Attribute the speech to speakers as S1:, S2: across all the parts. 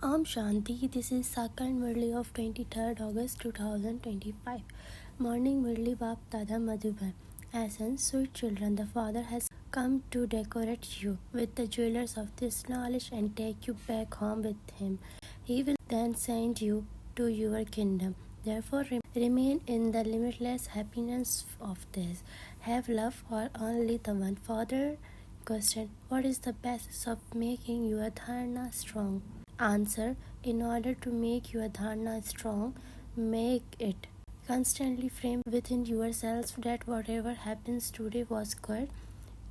S1: Shanti, this is second Murli of 23rd August 2025. Morning Murli Bap Dada Madhuban. Essence, sweet children, the Father has come to decorate you with the jewelers of this knowledge and take you back home with him. He will then send you to your kingdom. Therefore, remain in the limitless happiness of this. Have love for only the one Father. Question: what is the basis of making your dharana strong? Answer: in order to make your dharana strong, make it constantly frame within yourselves that whatever happens today was good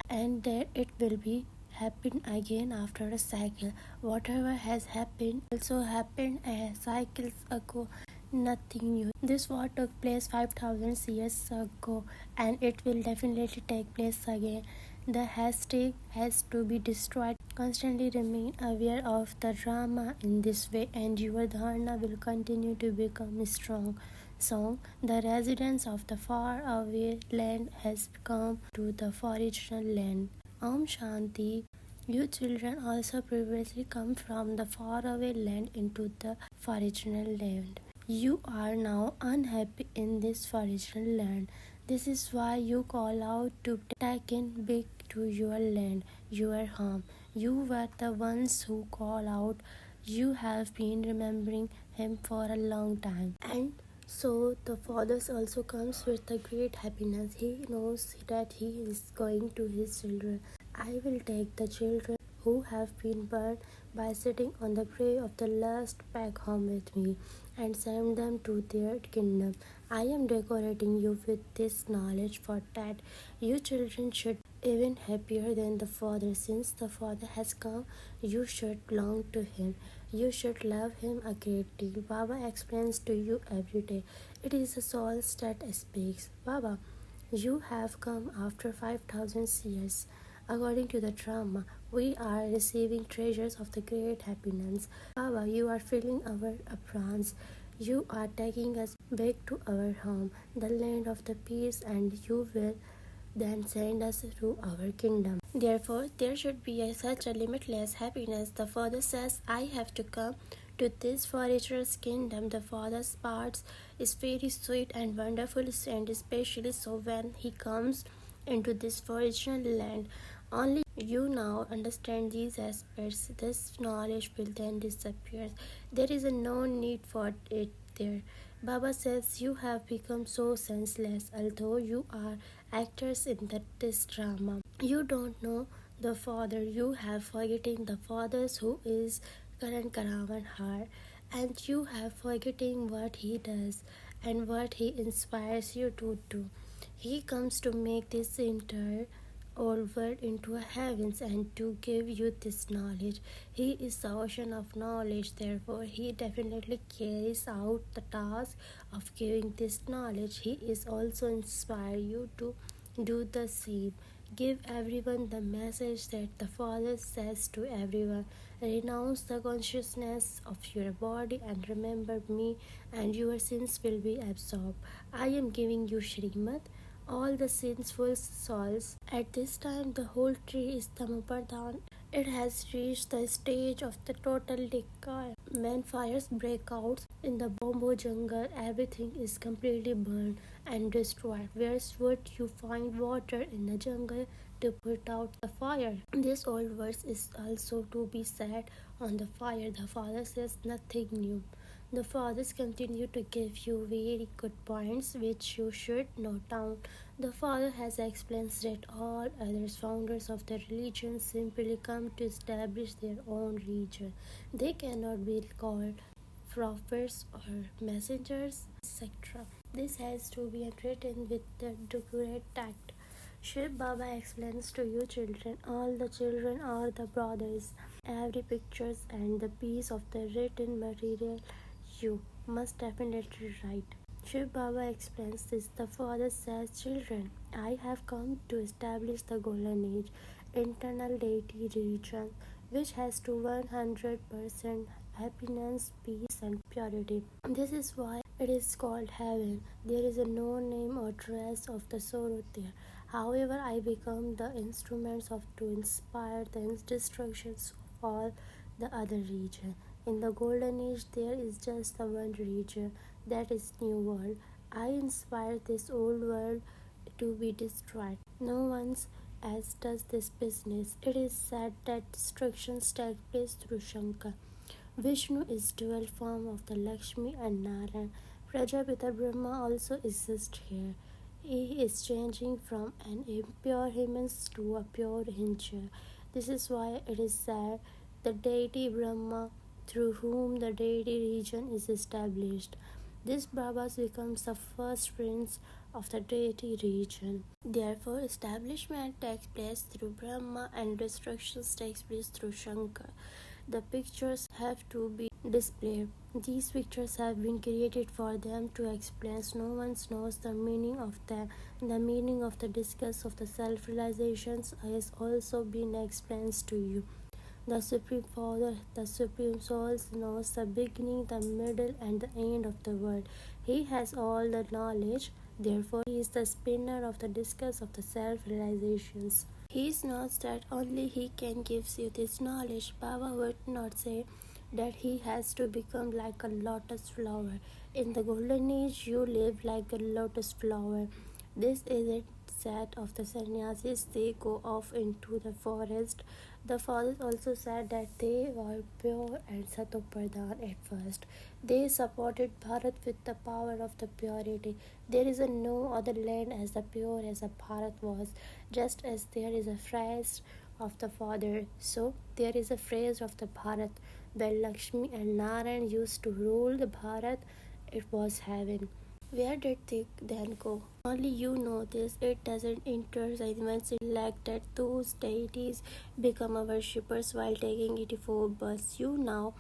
S1: and that it will be happen again after a cycle. Whatever has happened also happened cycles ago. Nothing new. This war took place 5,000 years ago and it will definitely take place again. The hashtag has to be destroyed. Constantly remain aware of the drama in this way and your dharana will continue to become strong. So, the residents of the faraway land has come to the original land. Shanti. You children also previously come from the faraway land into the original land. You are now unhappy in this original land. This is why you call out to take in big to your land, your home. You were the ones who call out. You have been remembering him for a long time. And so the Father also comes with a great happiness. He knows that he is going to his children. I will take the children who have been burned by sitting on the prey of the lust back home with me and send them to their kingdom. I am decorating you with this knowledge for that you children should even happier than the Father. Since the Father has come, you should belong to him. You should love him a great deal. Baba explains to you every day. It is the soul that speaks. Baba, you have come after 5,000 years. According to the drama, we are receiving treasures of the great happiness. Baba, you are filling our aprons. You are taking us back to our home, the land of the peace, and you will then send us to our kingdom. Therefore, there should be such a limitless happiness. The Father says, I have to come to this forager's kingdom. The Father's parts is very sweet and wonderful, and especially so when he comes into this foreign land. Only you now understand these aspects. This knowledge will then disappear. There is no need for it there. Baba says you have become so senseless, although you are actors in this drama. You don't know the Father. You have forgetting the Father's who is Karan Karavan Har, and you have forgetting what he does and what he inspires you to do. He comes to make this entire old world into a heavens and to give you this knowledge. He is the ocean of knowledge, therefore he definitely carries out the task of giving this knowledge. He is also inspire you to do the same. Give everyone the message that the Father says to everyone. Renounce the consciousness of your body and remember me, and your sins will be absorbed. I am giving you Shrimad, all the sinful souls. At this time, the whole tree is Tamapadhan. It has reached the stage of the total decay. When fires break out in the Bombo jungle, everything is completely burned and destroyed. Where would you find water in the jungle to put out the fire? This old verse is also to be said on the fire. The Father says nothing new. The Fathers continue to give you very good points which you should note down. The Father has explained that all other founders of the religion simply come to establish their own religion. They cannot be called prophets or messengers, etc. This has to be written with the great tact. Shiv Baba explains to you children, all the children are the brothers. Every pictures and the piece of the written material you must definitely write. Shiv Baba explains this. The Father says, children, I have come to establish the golden age, internal deity religion, which has to 100% happiness, peace and purity. This is why it is called heaven. There is no name or trace of the sorrow there. However, I become the instruments of to inspire the destructions of all the other region. In the golden age, there is just the one religion, that is New World. I inspire this old world to be destroyed. No one else does this business. It is said that destructions take place through Shankar. Vishnu is dual form of the Lakshmi and Narayan. Prajapita Brahma also exists here. He is changing from an impure human to a pure angel. This is why it is said the deity Brahma, through whom the deity region is established. This Brahma becomes the first prince of the deity region. Therefore, establishment takes place through Brahma and destruction takes place through Shankar. The pictures have to be displayed. These pictures have been created for them to explain. No one knows the meaning of them. The meaning of the discuss of the self-realizations has also been explained to you. The Supreme Father, the Supreme Soul, knows the beginning, the middle, and the end of the world. He has all the knowledge. Therefore, he is the spinner of the discus of the self-realizations. He knows that only he can give you this knowledge. Baba would not say that he has to become like a lotus flower. In the golden age, you live like a lotus flower. This is it said of the sannyasis. They go off into the forest. The fathers also said that they were pure and satopradhan at first. They supported Bharat with the power of the purity. There is no other land as pure as Bharat was. Just as there is a phrase of the father, so there is a phrase of the Bharat. When Lakshmi and Narayan used to rule the Bharat, it was heaven. Where did they then go? Only you know this. It doesn't enter anyone's intellect that those deities become our worshippers while taking 84 births. You now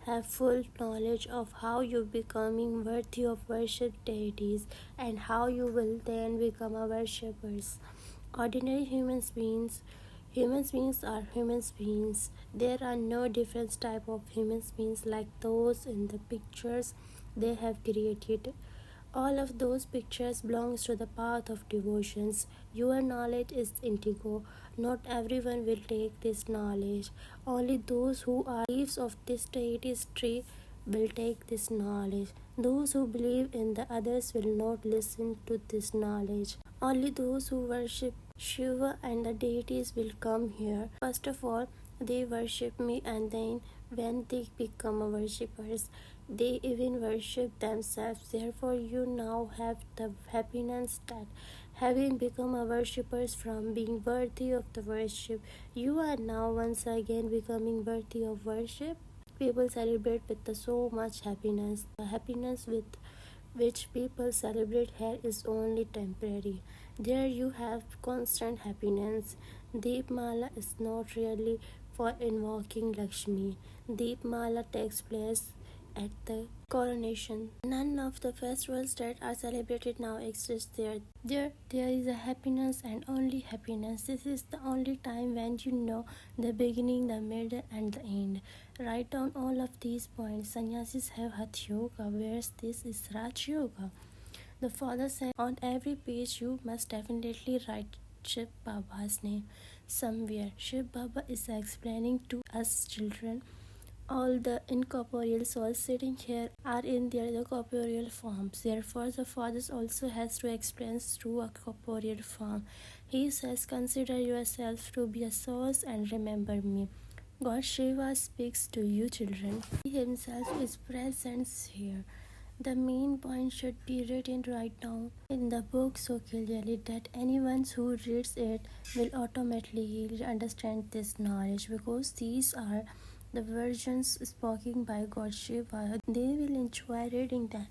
S1: have full knowledge of how you becoming worthy of worship deities and how you will then become a worshippers. Ordinary human beings are human beings. There are no different type of human beings like those in the pictures they have created. All of those pictures belongs to the path of devotions. Your knowledge is indigo. Not everyone will take this knowledge. Only those who are leaves of this deity's tree will take this knowledge. Those who believe in the others will not listen to this knowledge. Only those who worship Shiva and the deities will come here. First of all, they worship me, and then when they become worshippers, they even worship themselves. Therefore, you now have the happiness that having become a worshippers from being worthy of the worship, you are now once again becoming worthy of worship. People celebrate with so much happiness. The happiness with which people celebrate here is only temporary. There you have constant happiness. Deepmala is not really for invoking Lakshmi. Deepmala takes place at the coronation. None of the festivals that are celebrated now exist there. There is a happiness and only happiness. This is the only time when you know the beginning, the middle, and the end. Write down all of these points. Sannyasis have Hatha Yoga, whereas this is Raj Yoga. The father said, on every page you must definitely write Shiv Baba's name somewhere. Shiv Baba is explaining to us children. All the incorporeal souls sitting here are in their corporeal forms. Therefore, the Father also has to explain through a corporeal form. He says, consider yourself to be a source and remember me. God Shiva speaks to you children. He himself is present here. The main point should be written right now in the book so clearly that anyone who reads it will automatically understand this knowledge, because these are the versions spoken by God Shiva. They will enjoy reading them.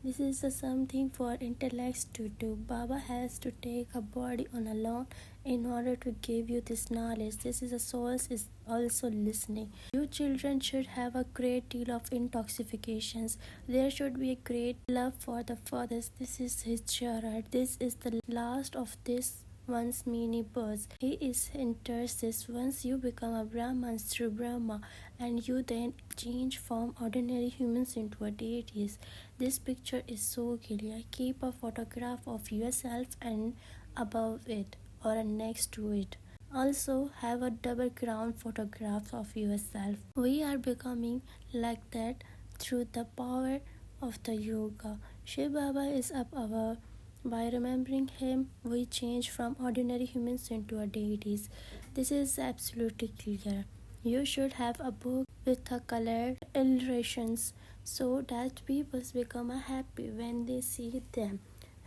S1: This is something for intellects to do. Baba has to take a body on alone in order to give you this knowledge. This is a soul is also listening. You children should have a great deal of intoxications. There should be a great love for the fathers. This is his chariot. This is the last of this one's many births. He is enters this once you become a Brahman through Brahma, and you then change from ordinary humans into a deities. This picture is so clear. Keep a photograph of yourself and above it or next to it. Also, have a double ground photograph of yourself. We are becoming like that through the power of the yoga. Shivbaba is up our. By remembering him, we change from ordinary humans into a deities. This is absolutely clear. You should have a book with a colored illustrations so that people become happy when they see them.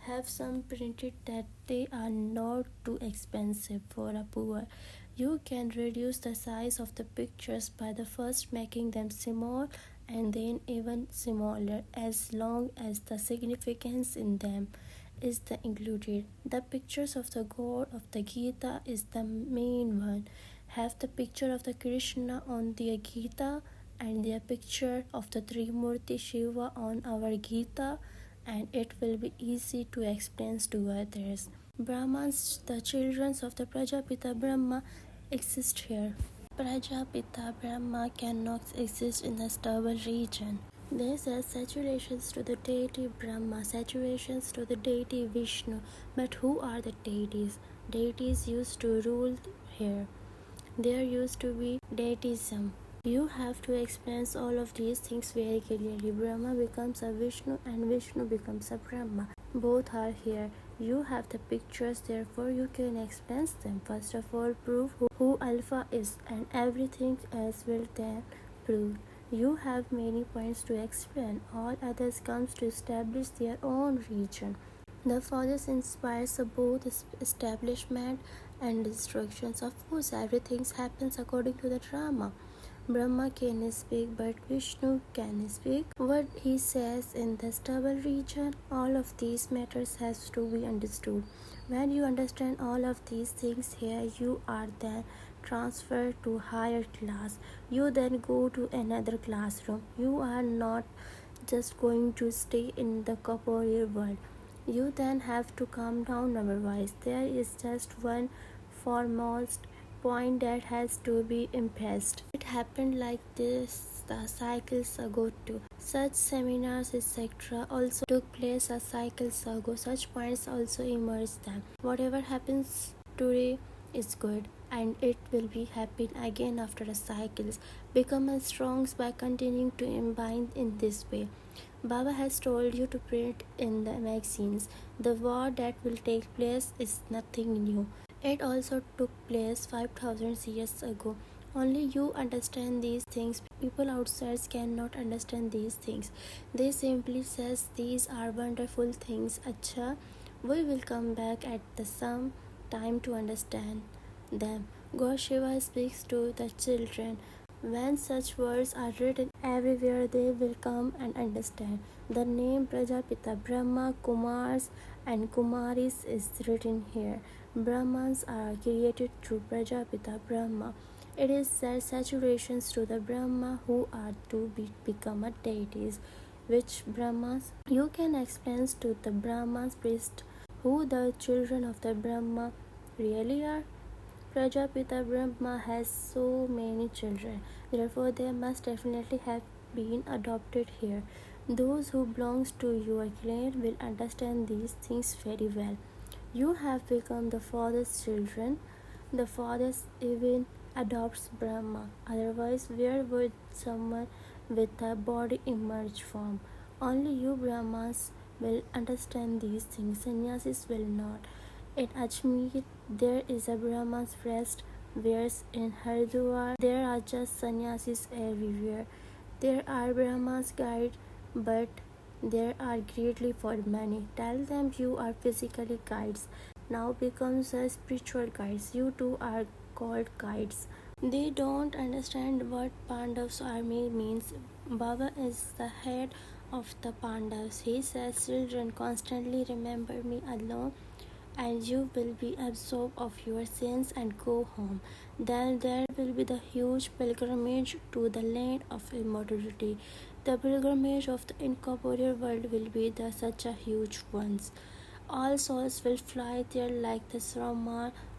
S1: Have some printed that they are not too expensive for a poor. You can reduce the size of the pictures by the first making them small and then even smaller as long as the significance in them is the included. The pictures of the god of the Gita is the main one. Have the picture of the Krishna on the Gita and the picture of the Trimurti Shiva on our Gita, and it will be easy to explain to others. Brahmans, the children of the Prajapita Brahma, exist here. Prajapita Brahma cannot exist in the stable region. This has saturations to the deity Brahma, saturations to the deity Vishnu. But who are the deities? Deities used to rule here. There used to be deitism. You have to explain all of these things very clearly. Brahma becomes a Vishnu and Vishnu becomes a Brahma. Both are here. You have the pictures, therefore you can explain them. First of all, prove who Alpha is, and everything else will then prove. You have many points to explain. All others comes to establish their own region. The fathers inspires both establishment and destructions. Of course, everything happens according to the drama. Brahma can speak, but Vishnu can speak. What he says in the stable region, all of these matters has to be understood. When you understand all of these things here, you are then transferred to higher class. You then go to another classroom. You are not just going to stay in the corporeal world. You then have to come down number-wise. There is just one foremost point that has to be impressed. It happened like this the cycles ago too. Such seminars etc. also took place a cycles ago. Such points also emerged then. Whatever happens today is good, and it will be happen again after the cycles. Become as strong by continuing to imbibe in this way. Baba has told you to print in the magazines. The war that will take place is nothing new. It also took place 5000 years ago. Only you understand these things. People outside cannot understand these things. They simply says these are wonderful things. Acha, we will come back at the some time to understand them. God Shiva speaks to the children. When such words are written everywhere, they will come and understand. The name Prajapita, Brahmakumaris and Kumaris is written here. Brahmans are created through Prajapita Brahma. It is their saturations to the Brahma who are to become a deities. Which Brahmas? You can explain to the Brahmas priest who the children of the Brahma really are. Prajapita Brahma has so many children, therefore they must definitely have been adopted here. Those who belongs to your clan will understand these things very well. You have become the father's children. The father even adopts Brahma. Otherwise, where would someone with a body emerge from? Only you Brahmas will understand these things. Sannyasis will not. In Ajmer, there is a Brahma's rest, whereas in Haridwar, there are just sannyasis everywhere. There are Brahma's guides, but there are greatly for many. Tell them you are physically guides. Now becomes a spiritual guides. You too are called guides. They don't understand what Pandav's army means. Baba is the head of the Pandavas. He says, children, constantly remember me alone, and you will be absorbed of your sins and go home. Then there will be the huge pilgrimage to the land of immortality. The pilgrimage of the incorporeal world will be such a huge one. All souls will fly there like the swarm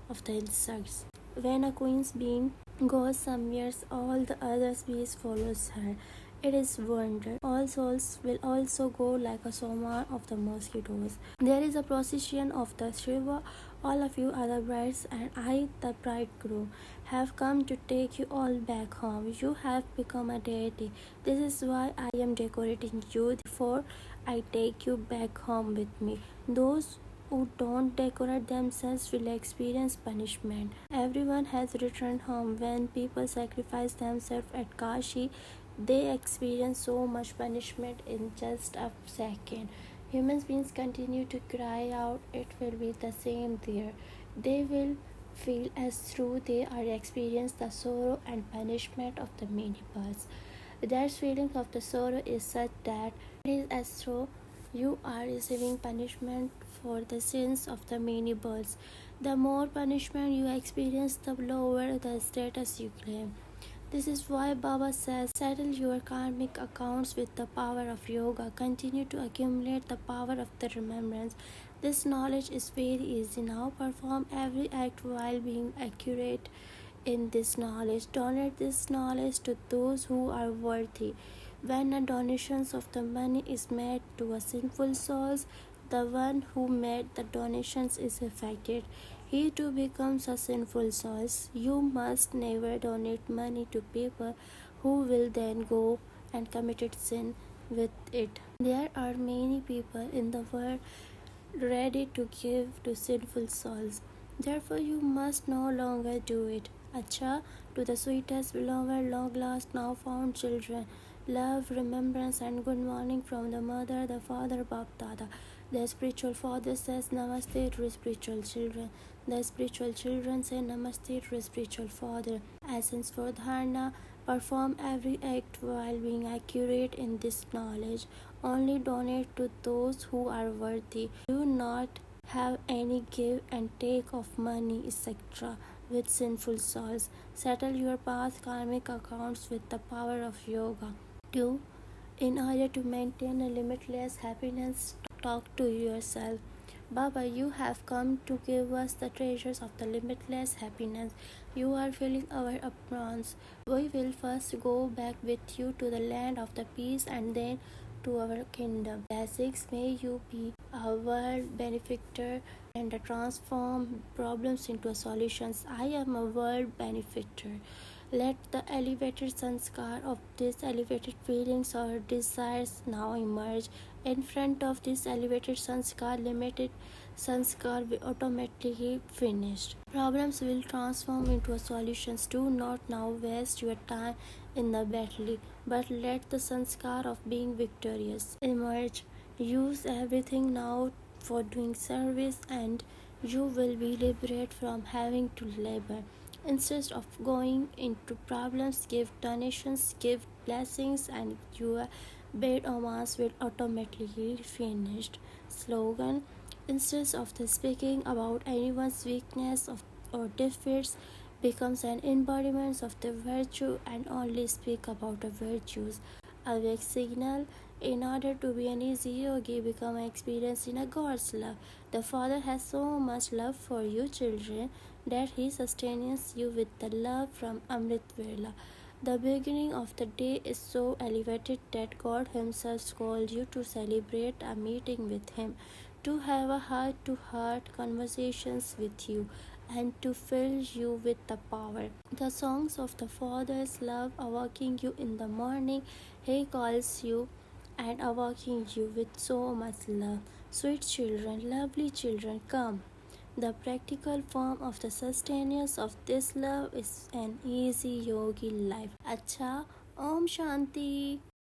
S1: of the insects. When a queen's being goes somewhere, all the other bees follows her. It is wonder. All souls will also go like a swarm of the mosquitoes. There is a procession of the Shiva All of you are the brides, and I, the bridegroom, have come to take you all back home. You have become a deity. This is why I am decorating you before I take you back home with me. Those who don't decorate themselves will experience punishment. Everyone has returned home. When people sacrifice themselves at Kashi, they experience so much punishment in just a second. Human beings continue to cry out, it will be the same there. They will feel as though they are experiencing the sorrow and punishment of the many births. Their feeling of the sorrow is such that it is as though you are receiving punishment for the sins of the many births. The more punishment you experience, the lower the status you claim. This is why Baba says, settle your karmic accounts with the power of yoga. Continue to accumulate the power of the remembrance. This knowledge is very easy now. Perform every act while being accurate in this knowledge. Donate this knowledge to those who are worthy. When a donation of the money is made to a sinful soul, the one who made the donations is affected. He too becomes a sinful soul. You must never donate money to people who will then go and commit sin with it. There are many people in the world ready to give to sinful souls. Therefore, you must no longer do it. Acha, to the sweetest, beloved, long lost, now found children, love, remembrance, and good morning from the mother, the father, Bap Dada. The spiritual father says Namaste to spiritual children. The spiritual children say Namaste to spiritual father. Essence for dharana. Perform every act while being accurate in this knowledge. Only donate to those who are worthy. Do not have any give and take of money, etc. with sinful souls. Settle your past karmic accounts with the power of yoga. 2. In order to maintain a limitless happiness, talk to yourself. Baba, you have come to give us the treasures of the limitless happiness. You are filling our aprons. We will first go back with you to the land of the peace and then to our kingdom. Blessings, may you be a world benefactor and transform problems into solutions. I am a world benefactor. Let the elevated sanskar of these elevated feelings or desires now emerge. In front of this elevated sanskar, limited sanskar will automatically finished. Problems will transform into solutions. Do not now waste your time in the battle, but let the sanskar of being victorious emerge. Use everything now for doing service, and you will be liberated from having to labor. Instead of going into problems, give donations, give blessings, and your bed omans will automatically finished. Slogan: instead of the speaking about anyone's weakness or defeats, becomes an embodiment of the virtue and only speak about the virtues. A weak signal: in order to be an easy yogi, become experienced in a God's love. The Father has so much love for you children that He sustains you with the love from Amrit Vela. The beginning of the day is so elevated that God Himself called you to celebrate a meeting with Him, to have a heart-to-heart conversations with you, and to fill you with the power. The songs of the Father's love awaking you in the morning. He calls you and awaking you with so much love. Sweet children, lovely children, come. The practical form of the sustenance of this love is an easy yogi life. Acha, Om Shanti.